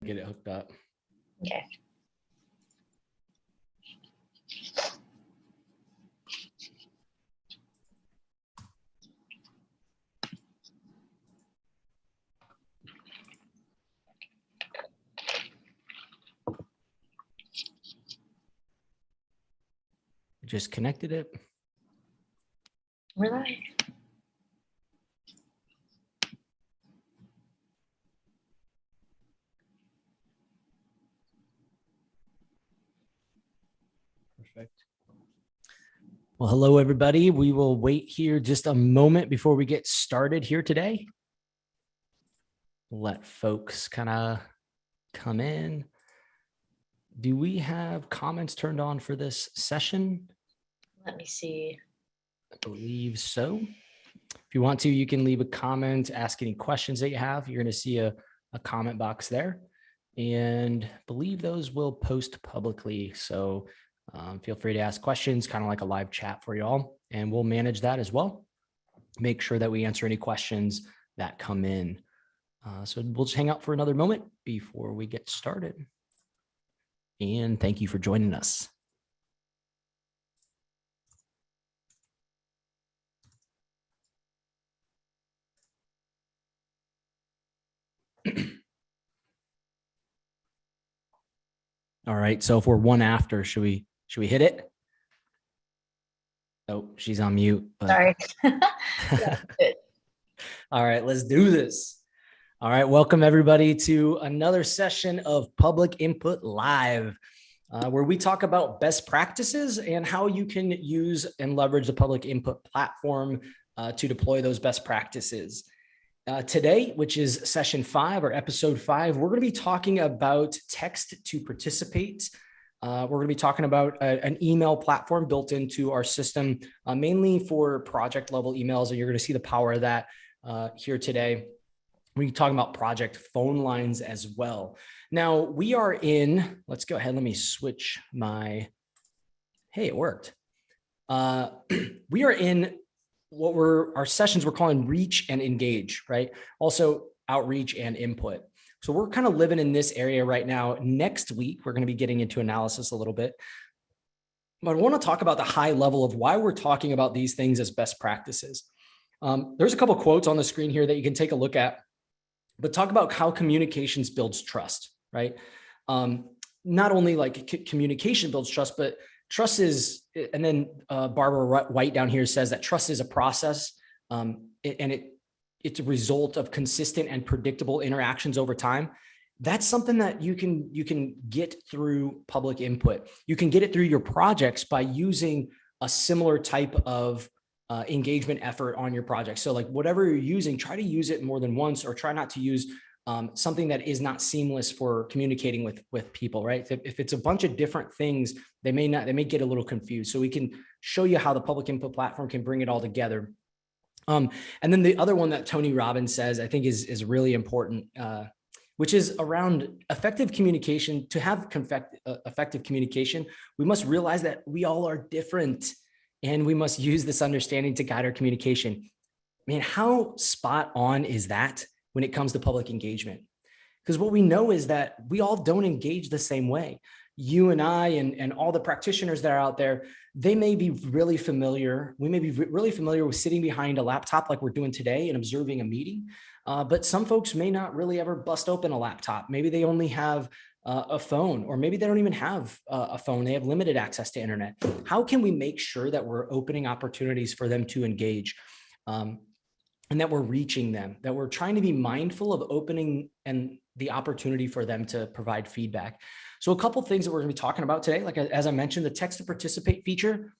get it hooked up. Okay. Just connected it. We're live. Perfect. Well, hello, everybody. We will wait here just a moment before we get started here today. Let folks kind of come in. Do we have comments turned on for this session? Let me see. I believe so. If you want to, you can leave a comment, ask any questions that you have. You're going to see a comment box there, and I believe those will post publicly. So feel free to ask questions, kind of like a live chat for you all, and we'll manage that as well. Make sure that we answer any questions that come in. So we'll just hang out for another moment before we get started. And thank you for joining us. All right, so if we're one after, should we hit it? Oh, she's on mute. But... Sorry. Yeah, good. All right, let's do this. All right, welcome everybody to another session of Public Input Live, where we talk about best practices and how you can use and leverage the Public Input platform to deploy those best practices. Today, which is session 5 or episode 5, we're going to be talking about text to participate. We're going to be talking about an email platform built into our system, mainly for project level emails. And you're going to see the power of that here today. We're talking about project phone lines as well. Now we are in, let's go ahead. Let me switch my, hey, it worked. We are in what our sessions we're calling reach and engage, right? Also outreach and input. So we're kind of living in this area right now. Next week, we're going to be getting into analysis a little bit. But I want to talk about the high level of why we're talking about these things as best practices. There's a couple quotes on the screen here that you can take a look at, but talk about how communications builds trust, right? Not only like communication builds trust, but trust is, and then Barbara White down here says that trust is a process, and it's a result of consistent and predictable interactions over time. That's something that you can get through public input. You can get it through your projects by using a similar type of engagement effort on your project. So like whatever you're using, try to use it more than once, or try not to use something that is not seamless for communicating with people, right? If it's a bunch of different things, they may get a little confused. So we can show you how the public input platform can bring it all together. And then the other one that Tony Robbins says, I think is really important, which is around effective communication. To have effective communication, we must realize that we all are different, and we must use this understanding to guide our communication. Man, how spot on is that when it comes to public engagement? Because what we know is that we all don't engage the same way. You and I and all the practitioners that are out there, they may be really familiar. We may be really familiar with sitting behind a laptop like we're doing today and observing a meeting. But some folks may not really ever bust open a laptop. Maybe they only have a phone, or maybe they don't even have a phone. They have limited access to internet. How can we make sure that we're opening opportunities for them to engage? And that we're reaching them, that we're trying to be mindful of opening and the opportunity for them to provide feedback. So a couple of things that we're going to be talking about today, like as I mentioned, the text to participate feature,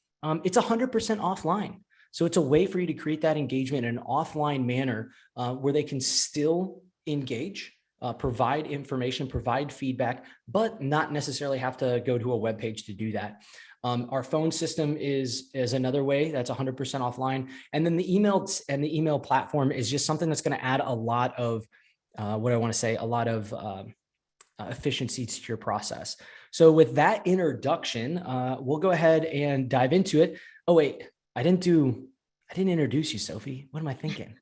it's 100% offline. So it's a way for you to create that engagement in an offline manner where they can still engage, provide information, provide feedback, but not necessarily have to go to a web page to do that. Our phone system is another way that's 100% offline. And then the email platform is just something that's going to add a lot of efficiency to your process. So with that introduction, we'll go ahead and dive into it. Oh, wait, I didn't introduce you, Sophie. What am I thinking?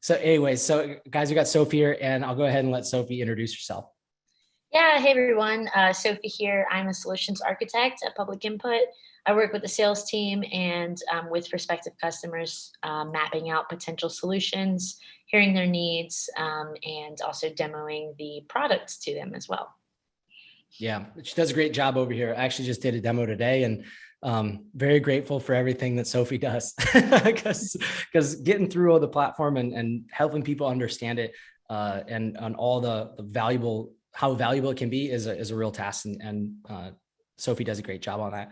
So anyways, so guys, we got Sophie here, and I'll go ahead and let Sophie introduce herself. Yeah, hey everyone. Sophie here. I'm a solutions architect at Public Input. I work with the sales team and with prospective customers, mapping out potential solutions, hearing their needs, and also demoing the products to them as well. Yeah, she does a great job over here. I actually just did a demo today, and very grateful for everything that Sophie does, because getting through all the platform and helping people understand it, and on all the how valuable it can be is a real task. And Sophie does a great job on that.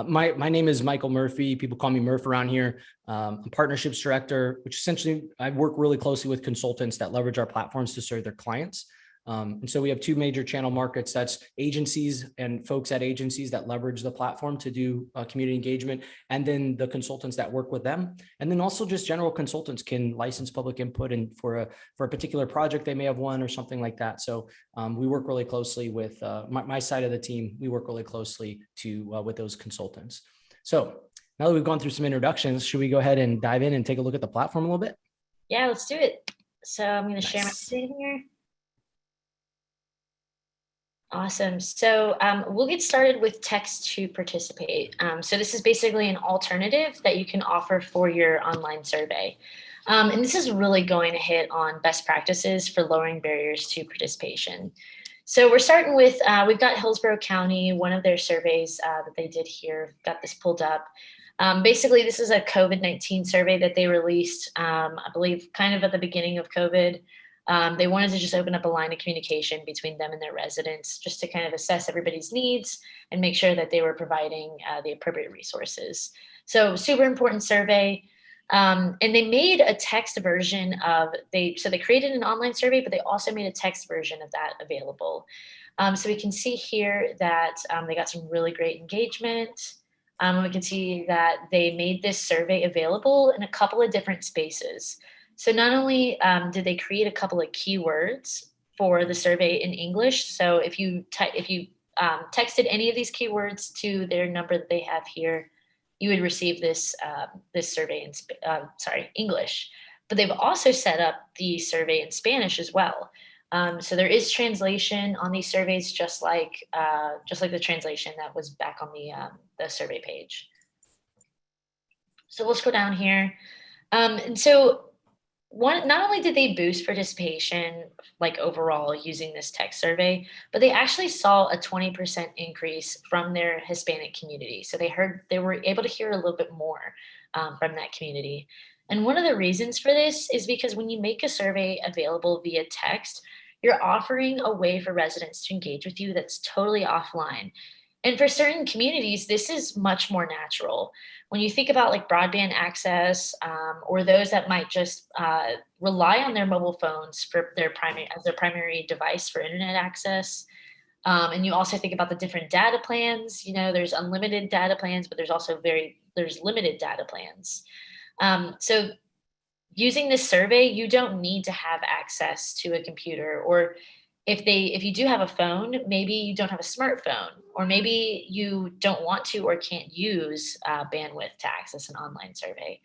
My name is Michael Murphy. People call me Murph around here. I'm partnerships director, which essentially I work really closely with consultants that leverage our platforms to serve their clients. And so we have two major channel markets. That's agencies and folks at agencies that leverage the platform to do community engagement, and then the consultants that work with them. And then also just general consultants can license Public Input and for a particular project they may have won or something like that. So we work really closely with my side of the team. We work really closely with those consultants. So now that we've gone through some introductions, should we go ahead and dive in and take a look at the platform a little bit? Yeah, let's do it. So I'm going to share my Nice. screen here. Awesome. So we'll get started with text to participate. So this is basically an alternative that you can offer for your online survey. And this is really going to hit on best practices for lowering barriers to participation. So we're starting with, we've got Hillsborough County, one of their surveys that they did here, got this pulled up. Basically, this is a COVID-19 survey that they released, I believe, kind of at the beginning of COVID. They wanted to just open up a line of communication between them and their residents, just to kind of assess everybody's needs and make sure that they were providing the appropriate resources. So super important survey. And they made a text version so they created an online survey, but they also made a text version of that available. So we can see here that they got some really great engagement. We can see that they made this survey available in a couple of different spaces. So not only did they create a couple of keywords for the survey in English, so if you texted any of these keywords to their number that they have here, you would receive this survey in English. But they've also set up the survey in Spanish as well. So there is translation on these surveys, just like the translation that was back on the survey page. So we'll scroll down here, and so. Not only did they boost participation, like overall using this text survey, but they actually saw a 20% increase from their Hispanic community. So they were able to hear a little bit more from that community. And one of the reasons for this is because when you make a survey available via text, you're offering a way for residents to engage with you that's totally offline. And for certain communities, this is much more natural. When you think about like broadband access, or those that might just rely on their mobile phones for their primary device for internet access, and you also think about the different data plans. There's unlimited data plans, but there's also there's limited data plans. So using this survey, you don't need to have access to a computer, or if you do have a phone, maybe you don't have a smartphone, or maybe you don't want to or can't use bandwidth to access an online survey.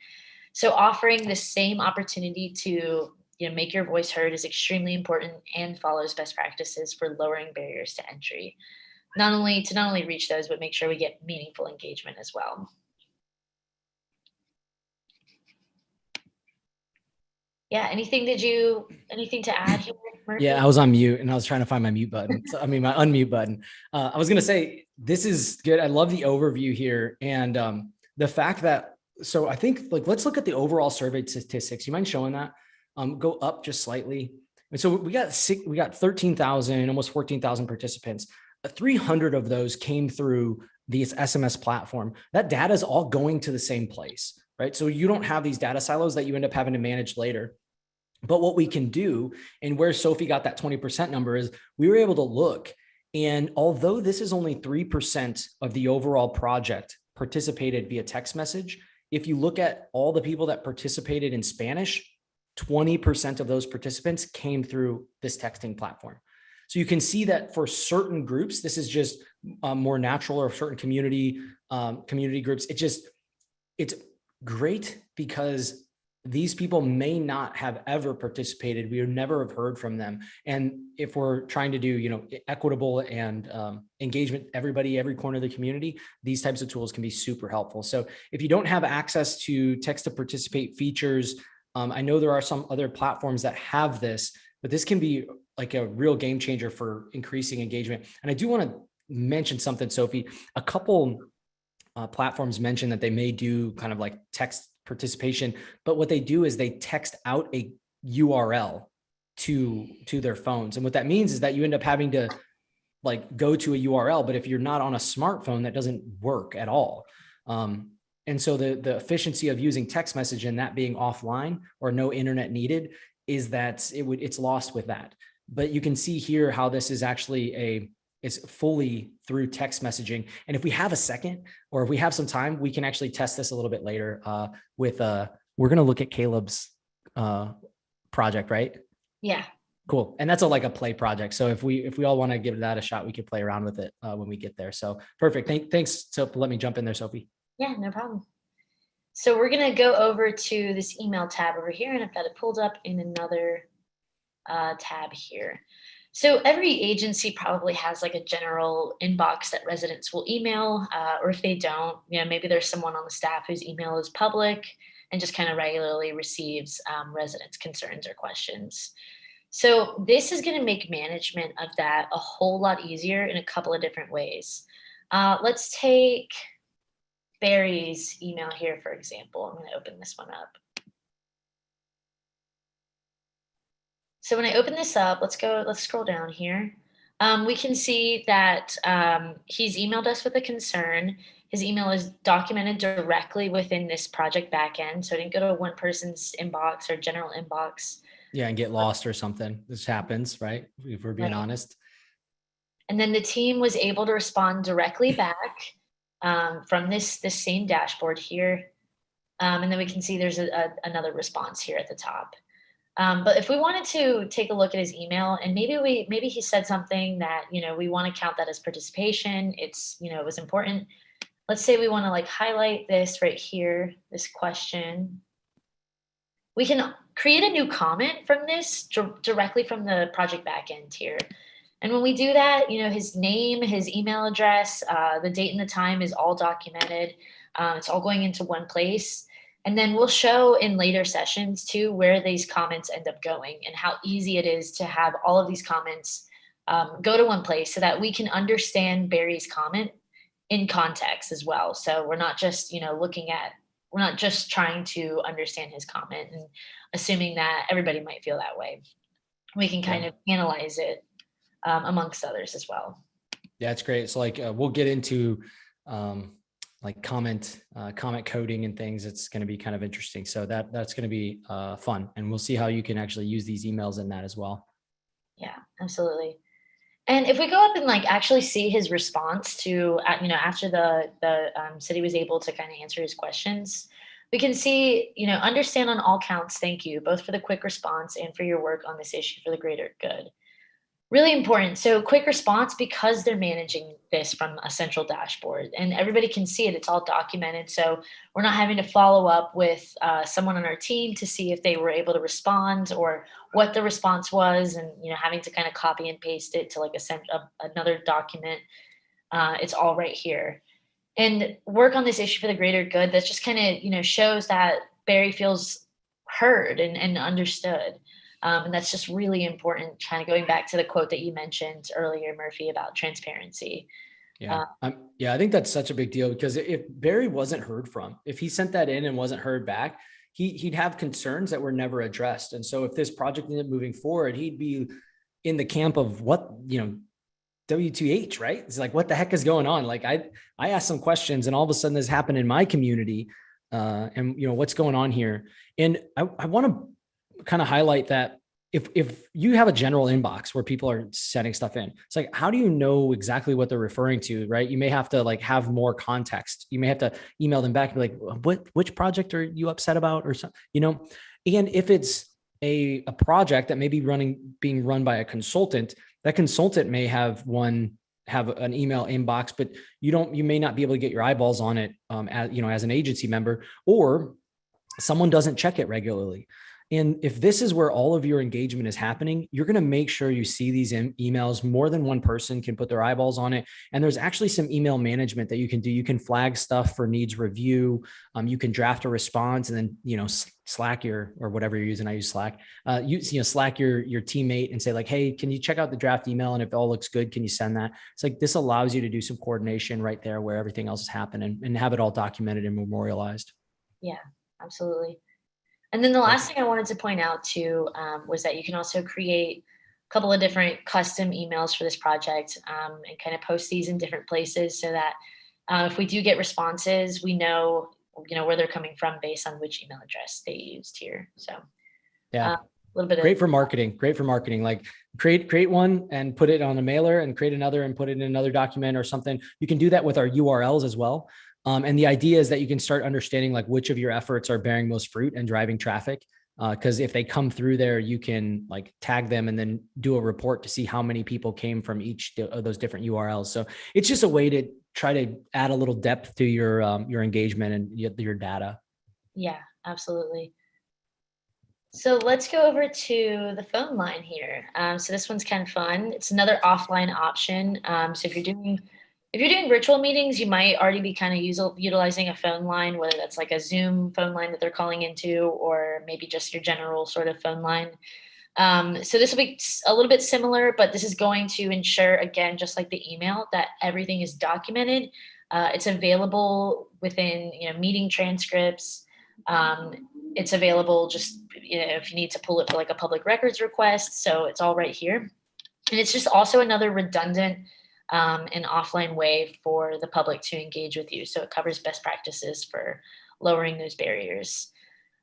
So offering the same opportunity to make your voice heard is extremely important and follows best practices for lowering barriers to entry. Not only reach those, but make sure we get meaningful engagement as well. Yeah, anything to add here, Murphy? Yeah, I was on mute and I was trying to find my mute button. My unmute button. I was going to say, this is good. I love the overview here. And the fact that, so I think let's look at the overall survey statistics. You mind showing that? Go up just slightly. And so we got 13,000, almost 14,000 participants. 300 of those came through this SMS platform. That data is all going to the same place, right? So you don't have these data silos that you end up having to manage later. But what we can do, and where Sophie got that 20% number, is we were able to look. And although this is only 3% of the overall project participated via text message, if you look at all the people that participated in Spanish, 20% of those participants came through this texting platform. So you can see that for certain groups, this is just more natural, or certain community groups. It's great because these people may not have ever participated. We would never have heard from them. And if we're trying to do, equitable and engagement, every corner of the community, these types of tools can be super helpful. So if you don't have access to text to participate features, I know there are some other platforms that have this, but this can be like a real game changer for increasing engagement. And I do want to mention something, Sophie. A couple platforms mention that they may do kind of like text participation, but what they do is they text out a URL to their phones. And what that means is that you end up having to like go to a URL, but if you're not on a smartphone, that doesn't work at all. And so the efficiency of using text message and that being offline or no internet needed is that it's lost with that. But you can see here how this is actually it's fully through text messaging. And if we have a second, or if we have some time, we can actually test this a little bit later we're going to look at Caleb's project, right? Yeah. Cool. And that's like a play project. So if we all want to give that a shot, we could play around with it when we get there. So perfect. Thanks. So let me jump in there, Sophie. Yeah, no problem. So we're going to go over to this email tab over here, and I've got it pulled up in another tab here. So every agency probably has like a general inbox that residents will email, or if they don't, maybe there's someone on the staff whose email is public and just kind of regularly receives residents' concerns or questions. So this is going to make management of that a whole lot easier in a couple of different ways. Let's take Barry's email here, for example. I'm going to open this one up. So when I open this up, let's scroll down here. We can see that he's emailed us with a concern. His email is documented directly within this project backend. So it didn't go to one person's inbox or general inbox. Yeah, and get lost or something. This happens, right? If we're being honest. And then the team was able to respond directly back from this same dashboard here. And then we can see there's another response here at the top. But if we wanted to take a look at his email, and maybe he said something that, we want to count that as participation. It's, it was important. Let's say we want to like highlight this right here, this question. We can create a new comment from this directly from the project backend here. And when we do that, his name, his email address, the date and the time is all documented. It's all going into one place. And then we'll show in later sessions too where these comments end up going and how easy it is to have all of these comments go to one place so that we can understand Barry's comment in context as well. So we're not just, we're not just trying to understand his comment and assuming that everybody might feel that way. We can kind of analyze it amongst others as well. Yeah, it's great. So like we'll get into like comment coding and things. It's going to be kind of interesting. So that's going to be fun, and we'll see how you can actually use these emails in that as well. Yeah, absolutely. And if we go up and like actually see his response to, after the city was able to kind of answer his questions, we can see, understand on all counts. Thank you both for the quick response and for your work on this issue for the greater good. Really important. So quick response because they're managing this from a central dashboard and everybody can see it. It's all documented. So we're not having to follow up with someone on our team to see if they were able to respond or what the response was and, having to kind of copy and paste it to like another document. It's all right here. And work on this issue for the greater good. That's just kind of, shows that Barry feels heard and understood. And that's just really important, kind of going back to the quote that you mentioned earlier, Murphy, about transparency. Yeah. I think that's such a big deal because if Barry wasn't heard from, if he sent that in and wasn't heard back, he'd have concerns that were never addressed. And so if this project ended up moving forward, he'd be in the camp of what, W2H, right? It's like, what the heck is going on? Like I asked some questions and all of a sudden this happened in my community and what's going on here. And I want to kind of highlight that if you have a general inbox where people are setting stuff in, it's like, how do you know exactly what they're referring to, right? You may have to like have more context. You may have to email them back and be like, which project are you upset about or something, and if it's a project that may be being run by a consultant, that consultant may have an email inbox, but you may not be able to get your eyeballs on it as an agency member, or someone doesn't check it regularly. And if this is where all of your engagement is happening, you're going to make sure you see these emails. More than one person can put their eyeballs on it. And there's actually some email management that you can do. You can flag stuff for needs review. You can draft a response and then, Slack or whatever you're using. I use Slack. Slack your teammate and say like, hey, can you check out the draft email? And if it all looks good, can you send that? It's like, this allows you to do some coordination right there where everything else is happening and have it all documented and memorialized. Yeah, absolutely. And then the last thing I wanted to point out too was that you can also create a couple of different custom emails for this project and kind of post these in different places so that if we do get responses, we know where they're coming from based on which email address they used here. So yeah, a little bit great for marketing. Like create one and put it on a mailer and create another and put it in another document or something. You can do that with our URLs as well. And the idea is that you can start understanding like which of your efforts are bearing most fruit and driving traffic. Because if they come through there, you can like tag them and then do a report to see how many people came from each of those different URLs. So it's just a way to try to add a little depth to your engagement and your data. Yeah, absolutely. So let's go over to the phone line here. So this one's kind of fun. It's another offline option. So if you're doing virtual meetings, you might already be kind of utilizing a phone line, whether that's like a Zoom phone line that they're calling into, or maybe just your general sort of phone line. So this will be a little bit similar, but this is going to ensure, again, just like the email, that everything is documented. It's available within meeting transcripts. It's available just if you need to pull it for like a public records request. So it's all right here, and it's just also another redundant an offline way for the public to engage with you. So it covers best practices for lowering those barriers.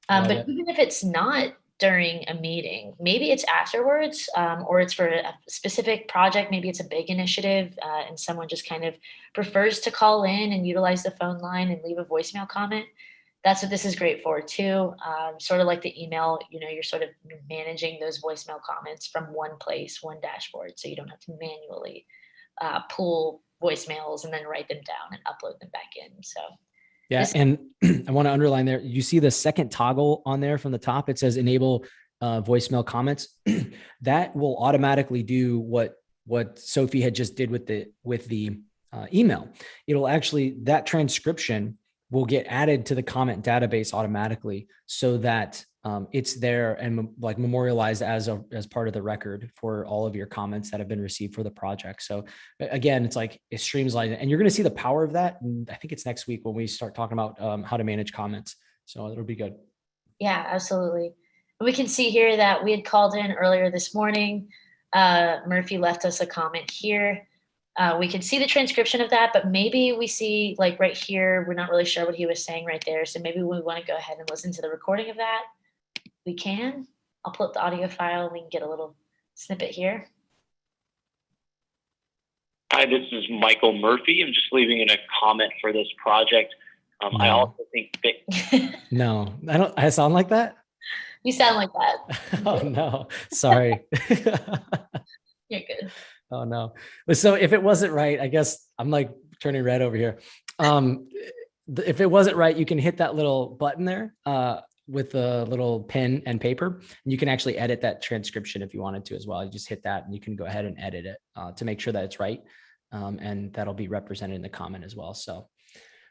But even if it's not during a meeting, maybe it's afterwards, or it's for a specific project. Maybe it's a big initiative and someone just kind of prefers to call in and utilize the phone line and leave a voicemail comment. That's what this is great for too. Sort of like the email, you're sort of managing those voicemail comments from one place, one dashboard. So you don't have to manually pull voicemails and then write them down and upload them back in. So yeah, and I want to underline there, you see the second toggle on there from the top, it says enable voicemail comments. That will automatically do what Sophie had just did with the email. It'll actually, that transcription will get added to the comment database automatically so that it's there and like memorialized as part of the record for all of your comments that have been received for the project. So again, it's like it streamlines, and you're going to see the power of that. And I think it's next week when we start talking about how to manage comments. So it'll be good. Yeah, absolutely. We can see here that we had called in earlier this morning. Murphy left us a comment here. We can see the transcription of that, but maybe we see like right here, we're not really sure what he was saying right there. So maybe we want to go ahead and listen to the recording of that. We can. I'll pull up the audio file and we can get a little snippet here. Hi, this is Michael Murphy. I'm just leaving in a comment for this project. No. I also think no, I sound like that. You sound like that. Oh no, sorry. You're good. Oh no. So if it wasn't right, I guess I'm like turning red over here. If it wasn't right, you can hit that little button there with a little pen and paper, and you can actually edit that transcription if you wanted to as well. You just hit that and you can go ahead and edit it to make sure that it's right. And that'll be represented in the comment as well. So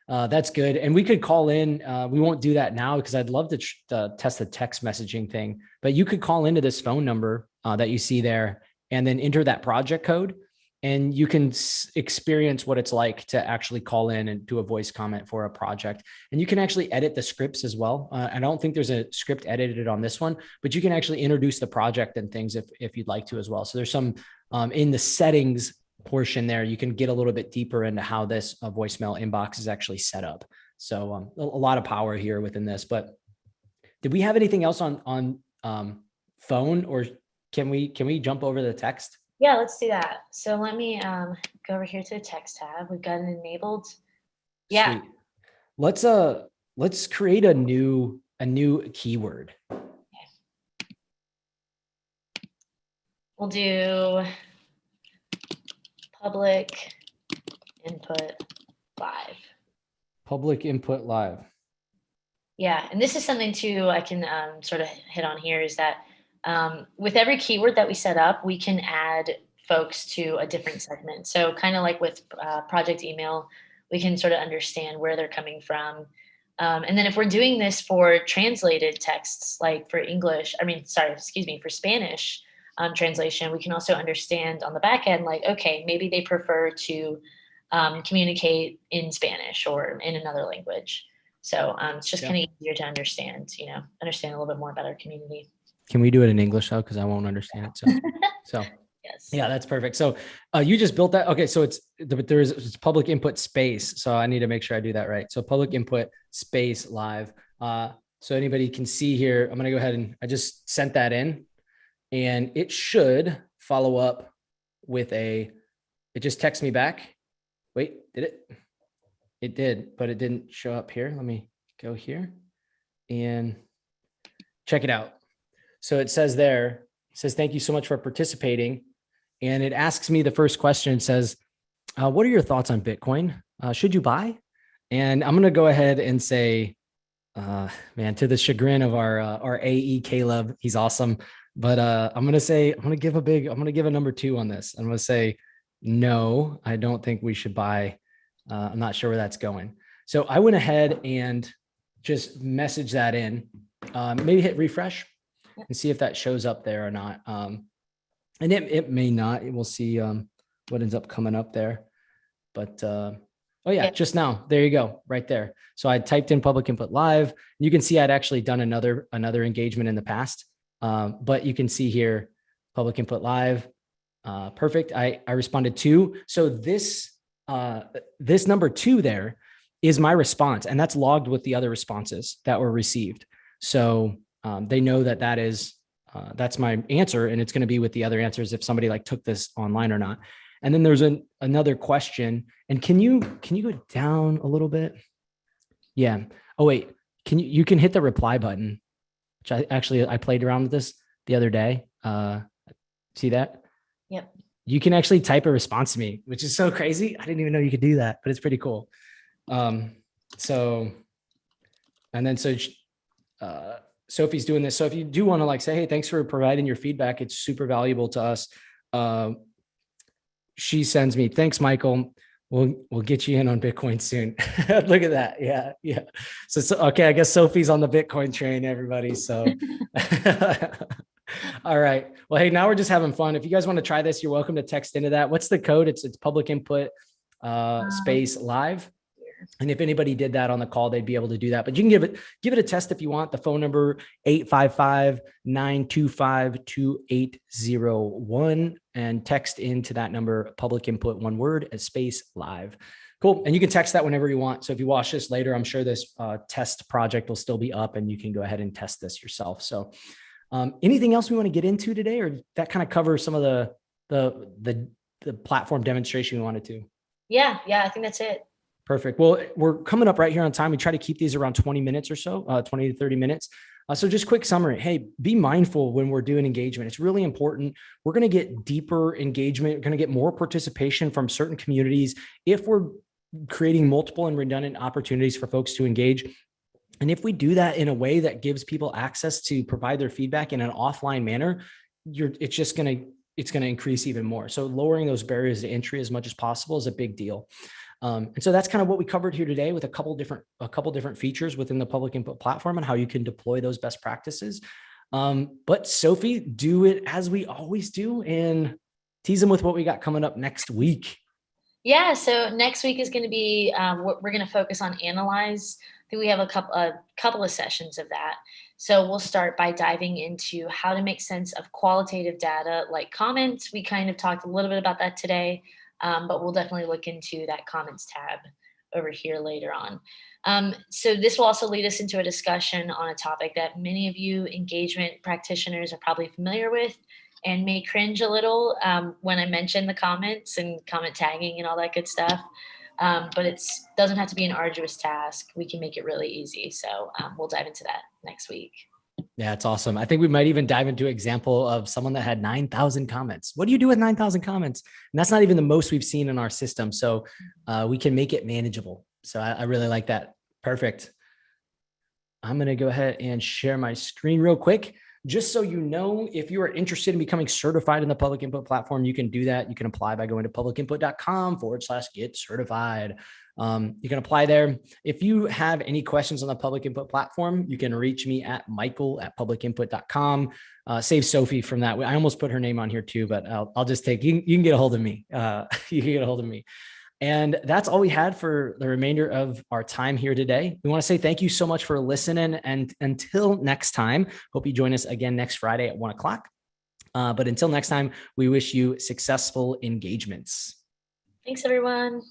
that's good. And we could call in. We won't do that now because I'd love to test the text messaging thing, but you could call into this phone number that you see there and then enter that project code. And you can experience what it's like to actually call in and do a voice comment for a project. And you can actually edit the scripts as well. I don't think there's a script edited on this one, but you can actually introduce the project and things if you'd like to as well. So there's some in the settings portion there, you can get a little bit deeper into how this voicemail inbox is actually set up. So a lot of power here within this. But did we have anything else on phone, or can we jump over the text? Yeah, let's do that. So let me go over here to the text tab. We've got it enabled. Yeah. Sweet. Let's create a new keyword. Okay. We'll do public input live. Public input live. Yeah, and this is something too I can sort of hit on here is that with every keyword that we set up, we can add folks to a different segment. So kind of like with project email, we can sort of understand where they're coming from. And then if we're doing this for translated texts, like for English, for Spanish translation, we can also understand on the back end, like, okay, maybe they prefer to communicate in Spanish or in another language. So it's just kind of easier to understand a little bit more about our community. Can we do it in English though? Because I won't understand it. So Yes. Yeah, that's perfect. So you just built that. Okay. So it's public input space. So I need to make sure I do that right. So public input space live. So anybody can see here, I'm going to go ahead and I just sent that in and it should follow up with it just texts me back. Wait, did it? It did, but it didn't show up here. Let me go here and check it out. So it says thank you so much for participating. And it asks me the first question. It says, what are your thoughts on Bitcoin? Should you buy? And I'm going to go ahead and say, man, to the chagrin of our AE Caleb, he's awesome. But I'm going to give a number 2 on this. I'm going to say, no, I don't think we should buy. I'm not sure where that's going. So I went ahead and just message that in, maybe hit refresh and see if that shows up there or not. And it may not. We'll see what ends up coming up there. But just now, there you go, right there. So I typed in public input live. You can see I'd actually done another engagement in the past, but you can see here public input live. Perfect. I responded 2. So this number 2 there is my response, and that's logged with the other responses that were received. So they know that is that's my answer, and it's going to be with the other answers if somebody took this online or not. And then there's another question. And can you go down a little bit? Yeah. Oh wait, you can hit the reply button, which I played around with this the other day. See that? Yep. You can actually type a response to me, which is so crazy. I didn't even know you could do that, but it's pretty cool. Sophie's doing this. So if you do want to say, hey, thanks for providing your feedback, it's super valuable to us. She sends me, thanks, Michael. We'll get you in on Bitcoin soon. Look at that. Yeah. So okay, I guess Sophie's on the Bitcoin train, everybody. So all right. Well, hey, now we're just having fun. If you guys want to try this, you're welcome to text into that. What's the code? It's public input space live. And if anybody did that on the call, they'd be able to do that. But you can give it a test if you want. The phone number 855-925-2801 and text into that number public input, one word, as space live. Cool. And you can text that whenever you want. So if you watch this later, I'm sure this test project will still be up and you can go ahead and test this yourself. So anything else we want to get into today, or that kind of covers some of the platform demonstration we wanted to? Yeah, I think that's it. Perfect. Well, we're coming up right here on time. We try to keep these around 20 minutes or so, 20 to 30 minutes. So just quick summary. Hey, be mindful when we're doing engagement. It's really important. We're going to get deeper engagement. We're going to get more participation from certain communities if we're creating multiple and redundant opportunities for folks to engage. And if we do that in a way that gives people access to provide their feedback in an offline manner, it's going to increase even more. So lowering those barriers to entry as much as possible is a big deal. And so that's kind of what we covered here today with a couple different features within the public input platform and how you can deploy those best practices. But Sophie, do it as we always do and tease them with what we got coming up next week. Yeah. So next week is going to be, we're going to focus on analyze. I think we have a couple of sessions of that. So we'll start by diving into how to make sense of qualitative data like comments. We kind of talked a little bit about that today. But we'll definitely look into that comments tab over here later on. So this will also lead us into a discussion on a topic that many of you engagement practitioners are probably familiar with and may cringe a little when I mention the comments and comment tagging and all that good stuff. But it doesn't have to be an arduous task. We can make it really easy. So we'll dive into that next week. Yeah, it's awesome. I think we might even dive into an example of someone that had 9,000 comments. What do you do with 9,000 comments? And that's not even the most we've seen in our system. So we can make it manageable. So I really like that. Perfect. I'm going to go ahead and share my screen real quick. Just so you know, if you are interested in becoming certified in the Public Input platform, you can do that. You can apply by going to publicinput.com/get certified. You can apply there. If you have any questions on the Public Input platform, you can reach me at michael@publicinput.com. Save Sophie from that. I almost put her name on here too, but I'll just take, you can get a hold of me. You can get a hold of me. And that's all we had for the remainder of our time here today. We want to say thank you so much for listening. And until next time, hope you join us again next Friday at 1 o'clock. But until next time, we wish you successful engagements. Thanks, everyone.